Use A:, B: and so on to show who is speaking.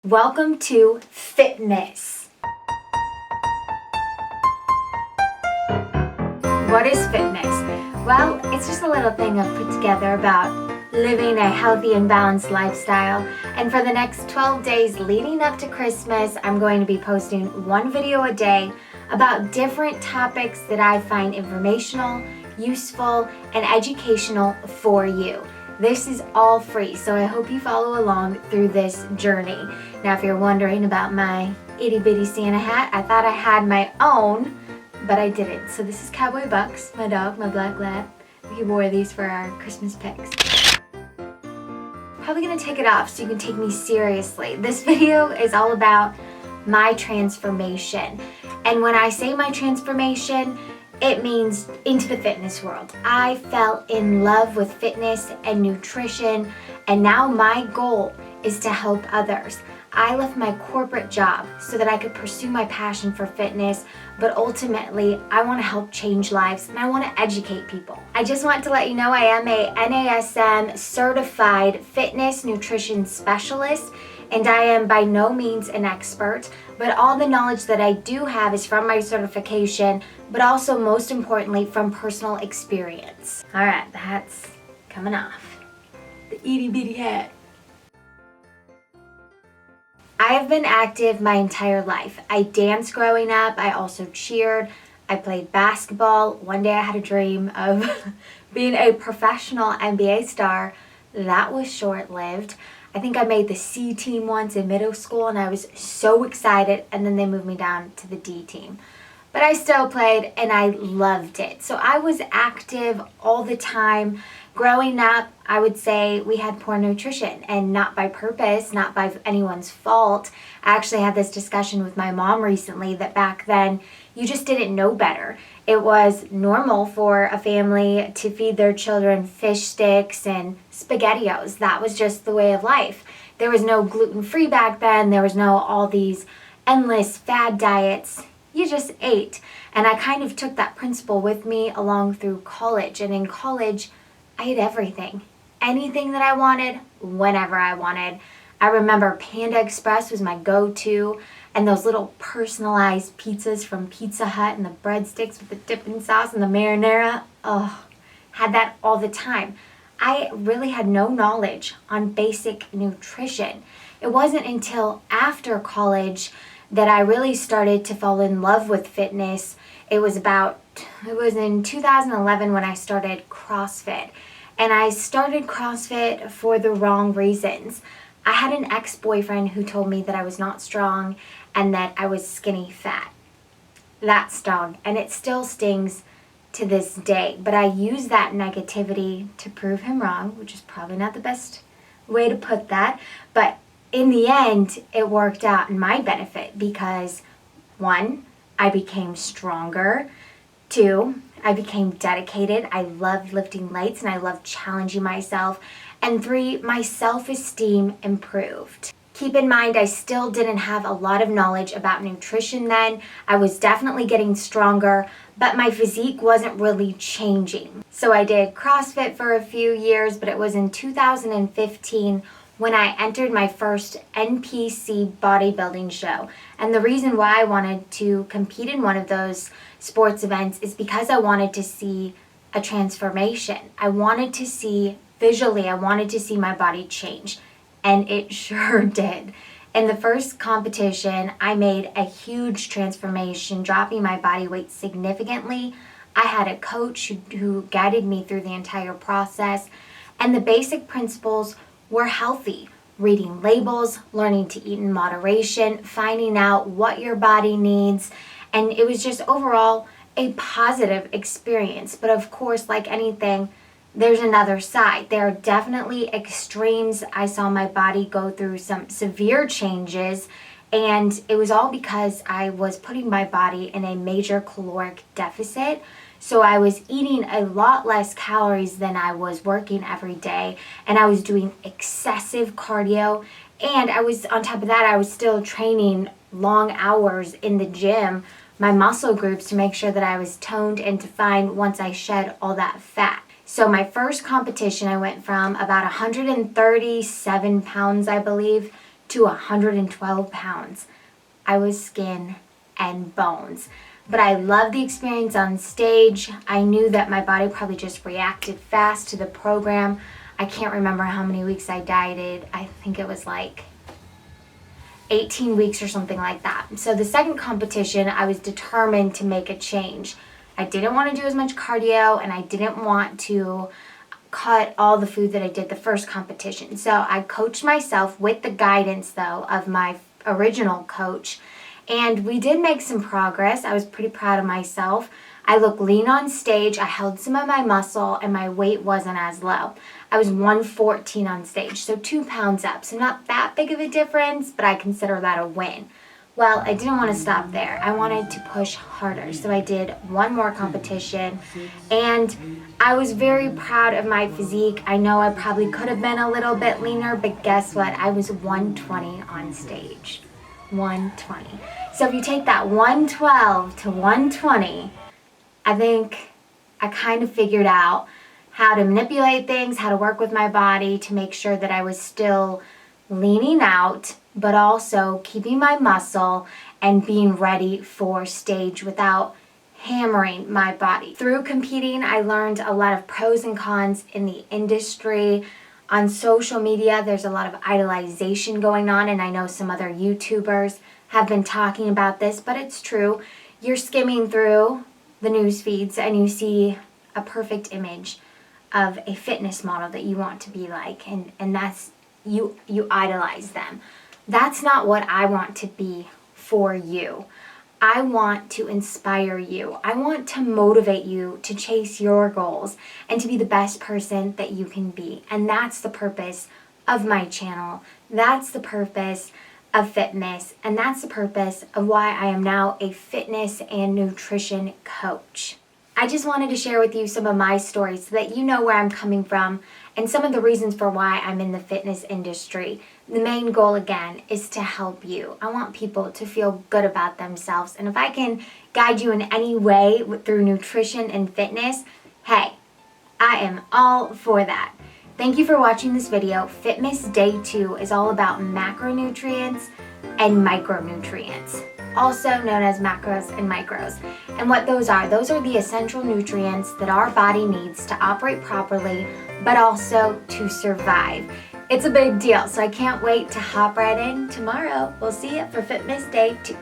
A: Welcome to Fitmas. What is fitness? Well, it's just a little thing I've put together about living a healthy and balanced lifestyle. And for the next 12 days leading up to Christmas, I'm going to be posting one video a day about different topics that I find informational, useful, and educational for you. This is all free, so I hope you follow along through this journey. Now, if you're wondering about my itty bitty Santa hat, I thought I had my own, but I didn't. So this is Cowboy Bucks, my dog, my black lab. We wore these for our Christmas pics. Probably gonna take it off so you can take me seriously. This video is all about my transformation. And when I say my transformation, it means into the fitness world. I fell in love with fitness and nutrition, and now my goal is to help others. I left my corporate job so that I could pursue my passion for fitness, but ultimately I want to help change lives and I want to educate people. I just want to let you know I am a NASM certified fitness nutrition specialist, and I am by no means an expert, but all the knowledge that I do have is from my certification, but also most importantly from personal experience. All right, the hat's coming off. The itty bitty hat. I have been active my entire life. I danced growing up, I also cheered, I played basketball. One day I had a dream of being a professional NBA star. That was short-lived. I think I made the C team once in middle school and I was so excited, and then they moved me down to the D team. But I still played and I loved it. So I was active all the time. Growing up, I would say we had poor nutrition, and not by purpose, not by anyone's fault. I actually had this discussion with my mom recently that back then you just didn't know better. It was normal for a family to feed their children fish sticks and SpaghettiOs. That was just the way of life. There was no gluten-free back then. There was no all these endless fad diets. You just ate. And I kind of took that principle with me along through college. And in college, I ate everything. Anything that I wanted, whenever I wanted. I remember Panda Express was my go-to, and those little personalized pizzas from Pizza Hut and the breadsticks with the dipping sauce and the marinara. Oh, had that all the time. I really had no knowledge on basic nutrition. It wasn't until after college that I really started to fall in love with fitness. It was in 2011 when I started CrossFit. And I started CrossFit for the wrong reasons. I had an ex-boyfriend who told me that I was not strong and that I was skinny fat. That stung, and it still stings to this day. But I use that negativity to prove him wrong, which is probably not the best way to put that. But in the end, it worked out in my benefit because 1, I became stronger. 2, I became dedicated. I loved lifting weights and I loved challenging myself. And 3, my self-esteem improved. Keep in mind, I still didn't have a lot of knowledge about nutrition then. I was definitely getting stronger, but my physique wasn't really changing. So I did CrossFit for a few years, but it was in 2015 when I entered my first NPC bodybuilding show. And the reason why I wanted to compete in one of those sports events is because I wanted to see a transformation. I wanted to see visually, I wanted to see my body change. And it sure did. In the first competition, I made a huge transformation, dropping my body weight significantly. I had a coach who guided me through the entire process. And the basic principles were healthy. Reading labels, learning to eat in moderation, finding out what your body needs. And it was just overall a positive experience. But of course, like anything, there's another side. There are definitely extremes. I saw my body go through some severe changes, and it was all because I was putting my body in a major caloric deficit. So I was eating a lot less calories than I was working every day, and I was doing excessive cardio, and on top of that, I was still training long hours in the gym, my muscle groups, to make sure that I was toned and defined once I shed all that fat. So my first competition, I went from about 137 pounds, I believe, to 112 pounds. I was skin and bones. But I loved the experience on stage. I knew that my body probably just reacted fast to the program. I can't remember how many weeks I dieted. I think it was like 18 weeks or something like that. So the second competition, I was determined to make a change. I didn't want to do as much cardio, and I didn't want to cut all the food that I did the first competition. So I coached myself with the guidance, though, of my original coach, and we did make some progress. I was pretty proud of myself. I looked lean on stage, I held some of my muscle, and my weight wasn't as low. I was 114 on stage, so 2 pounds up. So not that big of a difference, but I consider that a win. Well, I didn't want to stop there. I wanted to push harder. So I did one more competition, and I was very proud of my physique. I know I probably could have been a little bit leaner, but guess what? I was 120 on stage. 120. So if you take that 112 to 120, I think I kind of figured out how to manipulate things, how to work with my body to make sure that I was still leaning out, but also keeping my muscle and being ready for stage without hammering my body. Through competing, I learned a lot of pros and cons in the industry. On social media, there's a lot of idolization going on, and I know some other YouTubers have been talking about this, but it's true. You're skimming through the news feeds and you see a perfect image of a fitness model that you want to be like, and that's you idolize them. That's not what I want to be for you. I want to inspire you. I want to motivate you to chase your goals and to be the best person that you can be. And that's the purpose of my channel. That's the purpose of Fitmas. And that's the purpose of why I am now a fitness and nutrition coach. I just wanted to share with you some of my stories so that you know where I'm coming from and some of the reasons for why I'm in the fitness industry. The main goal, again, is to help you. I want people to feel good about themselves. And if I can guide you in any way through nutrition and fitness, hey, I am all for that. Thank you for watching this video. Fitmas Day 2 is all about macronutrients and micronutrients, also known as macros and micros. And what those are the essential nutrients that our body needs to operate properly, but also to survive. It's a big deal, so I can't wait to hop right in tomorrow. We'll see you for Fitmas Day 2.